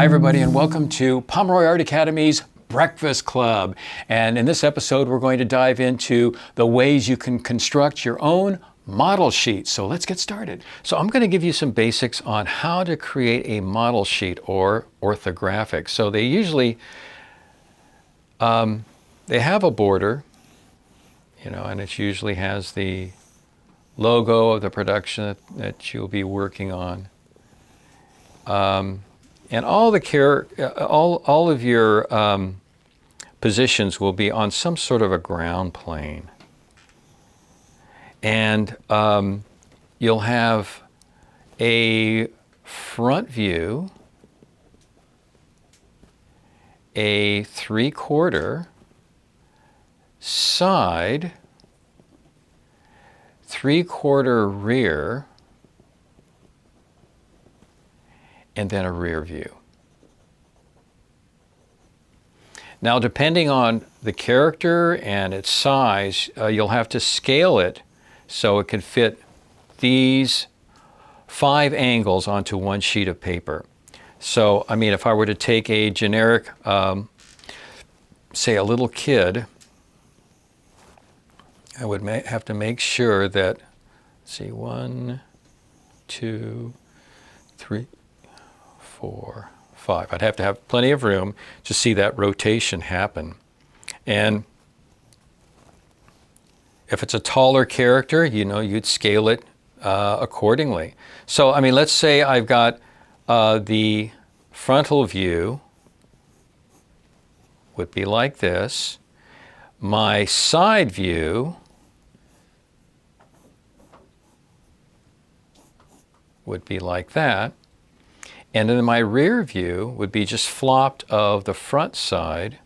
everybody, and welcome to Pomeroy Art Academy's Breakfast Club. And in this episode, we're going to dive into the ways you can construct your own model sheet. So let's get started. So I'm going to give you some basics on how to create a model sheet or orthographic. So they usually, they have a border, and it usually has the logo of the production that you'll be working on. And all of your positions will be on some sort of a ground plane. And you'll have a front view, a 3/4, side, 3/4 rear, and then a rear view. Now, depending on the character and its size, you'll have to scale it so it can fit these 5 angles onto one sheet of paper. So, if I were to take a generic, say a little kid, I would have to make sure that, let's see, 1, 2, 3, 4, 5. I'd have to have plenty of room to see that rotation happen. And if it's a taller character, you'd scale it accordingly. So, let's say I've got the frontal view would be like this. My side view would be like that. And then my rear view would be just flopped of the front side,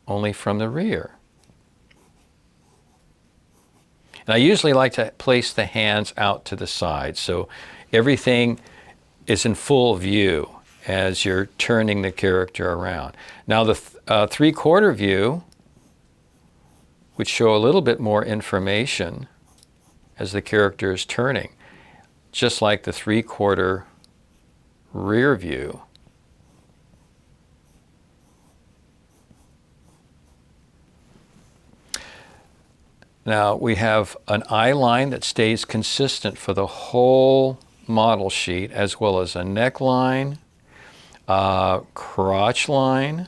only from the rear. And I usually like to place the hands out to the side, so everything is in full view as you're turning the character around. Now the 3/4 view would show a little bit more information as the character is turning, just like the 3/4 rear view. Now we have an eye line that stays consistent for the whole model sheet, as well as a neckline, crotch line,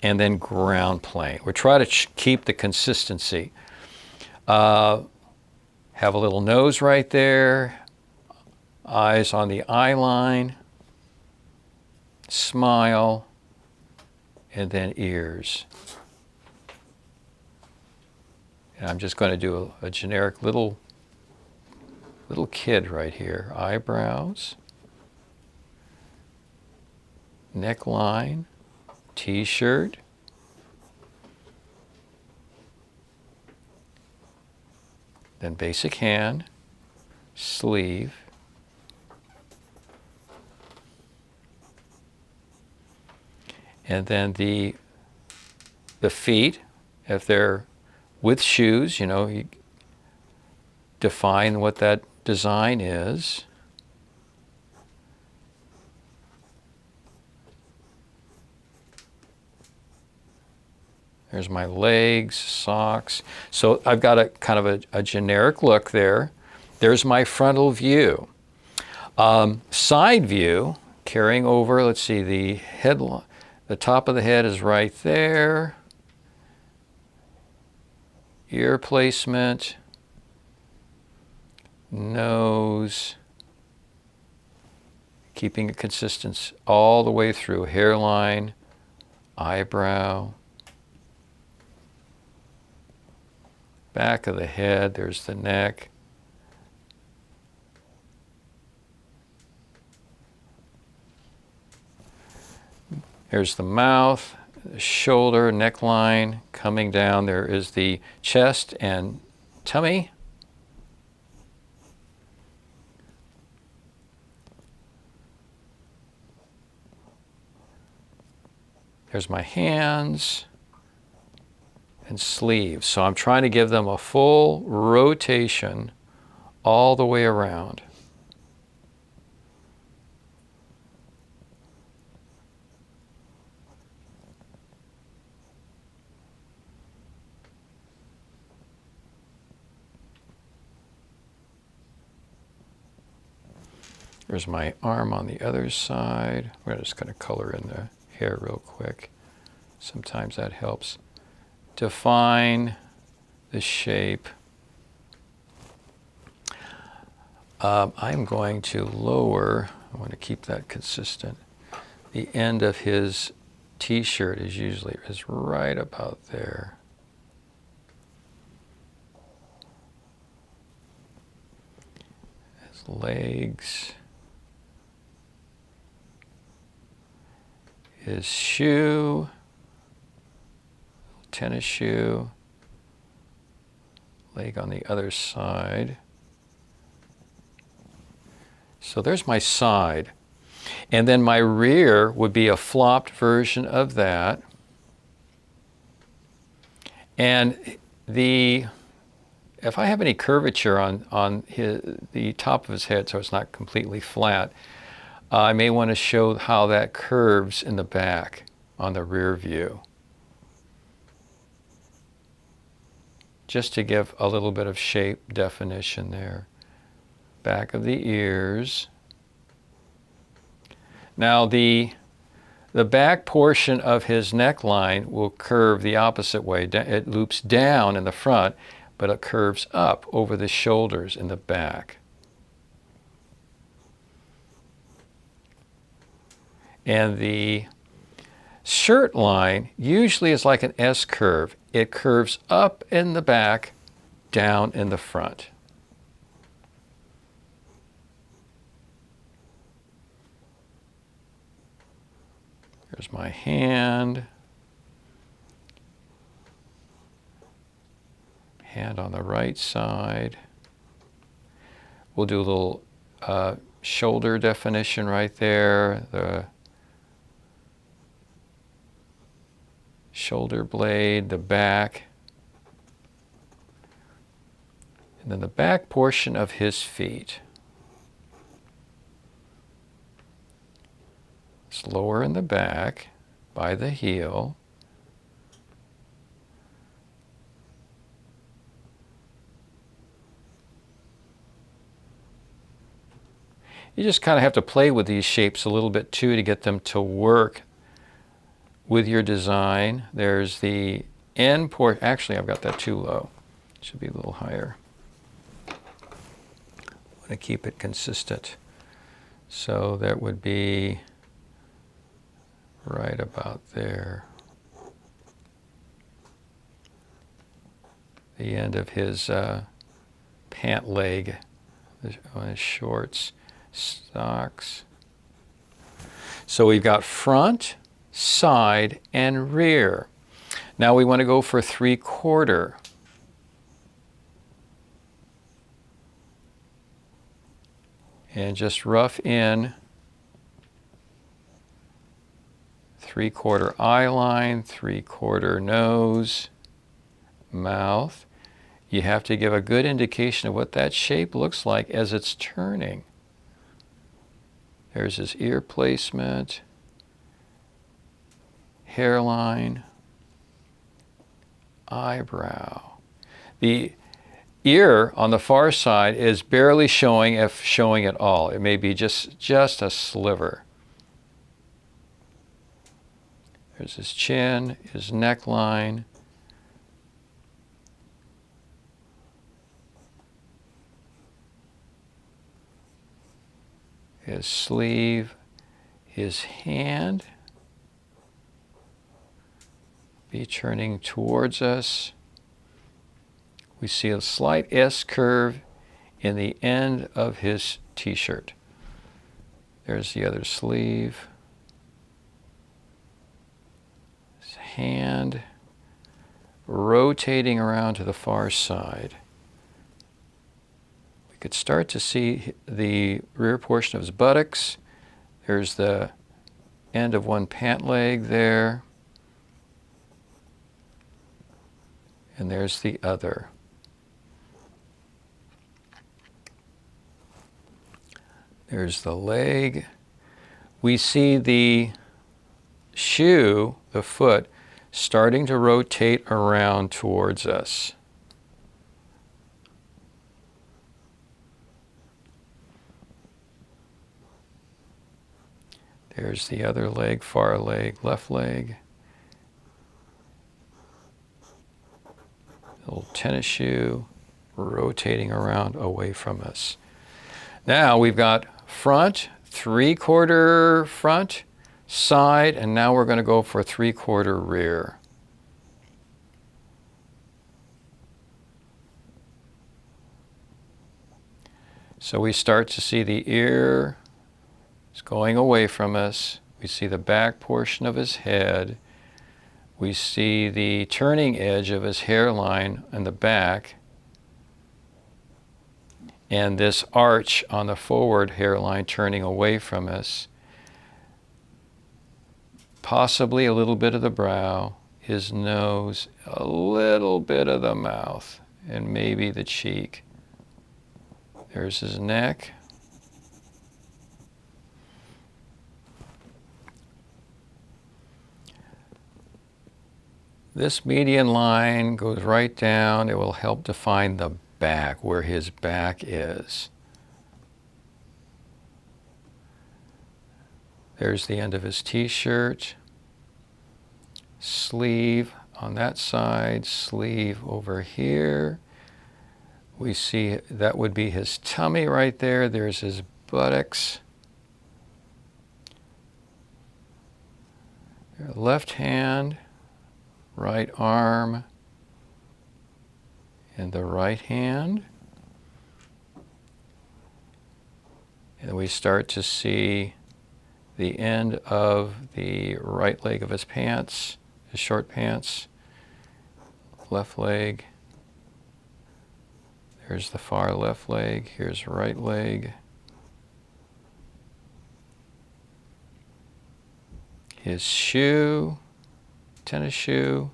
and then ground plane. We try to keep the consistency. Have a little nose right there, eyes on the eye line, smile, and then ears. And I'm just going to do a generic little kid right here. Eyebrows, neckline, t-shirt, then basic hand, sleeve, and then the feet, if they're with shoes, you define what that design is. There's my legs, socks. So I've got a kind of a generic look there. There's my frontal view. Side view, carrying over, let's see, the head, the top of the head is right there. Ear placement, nose, keeping it consistent all the way through, hairline, eyebrow, back of the head, there's the neck. There's the mouth, the shoulder, neckline, coming down. There is the chest and tummy. There's my hands and sleeves. So I'm trying to give them a full rotation all the way around. There's my arm on the other side. We're just going to color in the hair real quick. Sometimes that helps define the shape. I'm going to lower, I want to keep that consistent. The end of his t-shirt is right about there. His legs. His shoe. Tennis shoe. Leg on the other side. So there's my side. And then my rear would be a flopped version of that. And if I have any curvature on the top of his head so it's not completely flat, I may want to show how that curves in the back on the rear view. Just to give a little bit of shape definition there. Back of the ears. Now the back portion of his neckline will curve the opposite way. It loops down in the front, but it curves up over the shoulders in the back. And the shirt line usually is like an S curve. It curves up in the back, down in the front. There's my hand. Hand on the right side. We'll do a little shoulder definition right there. The shoulder blade, the back. And then the back portion of his feet. It's lower in the back by the heel. You just kind of have to play with these shapes a little bit too to get them to work with your design. There's the end port. Actually, I've got that too low. It should be a little higher. I want to keep it consistent. So that would be right about there. The end of his pant leg on his shorts, socks. So we've got front, side, and rear. Now we want to go for 3/4. And just rough in 3/4 eye line, 3/4 nose, mouth. You have to give a good indication of what that shape looks like as it's turning. There's his ear placement, hairline, eyebrow. The ear on the far side is barely showing, if showing at all. It may be just a sliver. There's his chin, his neckline. His sleeve, his hand. Be turning towards us. We see a slight S curve in the end of his t-shirt. There's the other sleeve. His hand rotating around to the far side. We could start to see the rear portion of his buttocks. There's the end of one pant leg there. And there's the other. There's the leg. We see the shoe, the foot, starting to rotate around towards us. There's the other leg, far leg, left leg. Little tennis shoe rotating around away from us. Now we've got front, 3/4 front, side, and now we're going to go for 3/4 rear. So we start to see the ear is going away from us. We see the back portion of his head. We see the turning edge of his hairline in the back, and this arch on the forward hairline turning away from us. Possibly a little bit of the brow, his nose, a little bit of the mouth, and maybe the cheek. There's his neck. This median line goes right down. It will help define the back, where his back is. There's the end of his t-shirt. Sleeve on that side, sleeve over here. We see that would be his tummy right there. There's his buttocks. Left hand, right arm, and the right hand. And we start to see the end of the right leg of his pants, his short pants, left leg. There's the far left leg, here's right leg. His shoe, tennis shoe,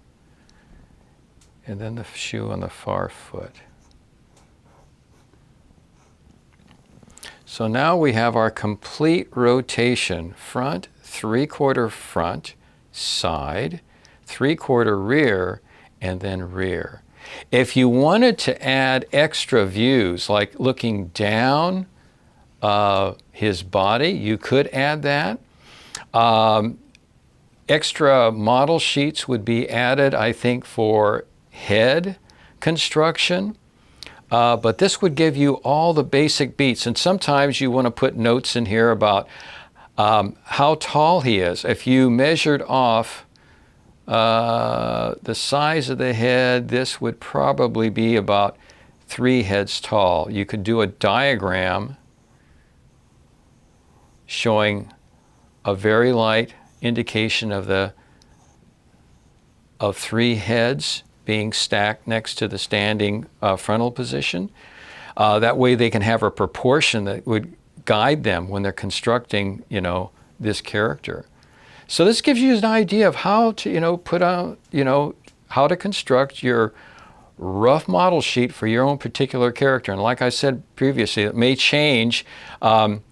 and then the shoe on the far foot. So now we have our complete rotation. Front, 3/4 front, side, 3/4 rear, and then rear. If you wanted to add extra views, like looking down his body, you could add that. Extra model sheets would be added, I think, for head construction. But this would give you all the basic beats. And sometimes you want to put notes in here about how tall he is. If you measured off the size of the head, this would probably be about 3 heads tall. You could do a diagram showing a very light indication of 3 heads being stacked next to the standing frontal position. That way they can have a proportion that would guide them when they're constructing, this character. So this gives you an idea of how to, put out, how to construct your rough model sheet for your own particular character. And like I said previously, it may change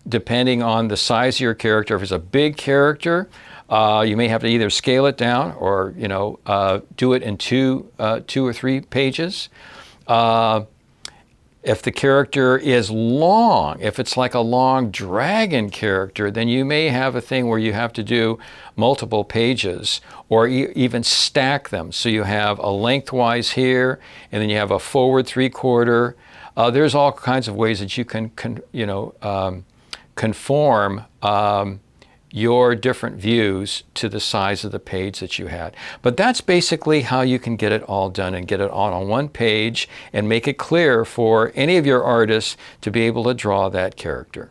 depending on the size of your character. If it's a big character, you may have to either scale it down or, do it in two or three pages. If the character is long, if it's like a long dragon character, then you may have a thing where you have to do multiple pages or even stack them. So you have a lengthwise here, and then you have a forward 3/4. There's all kinds of ways that you can conform your different views to the size of the page that you had. But that's basically how you can get it all done and get it all on one page and make it clear for any of your artists to be able to draw that character.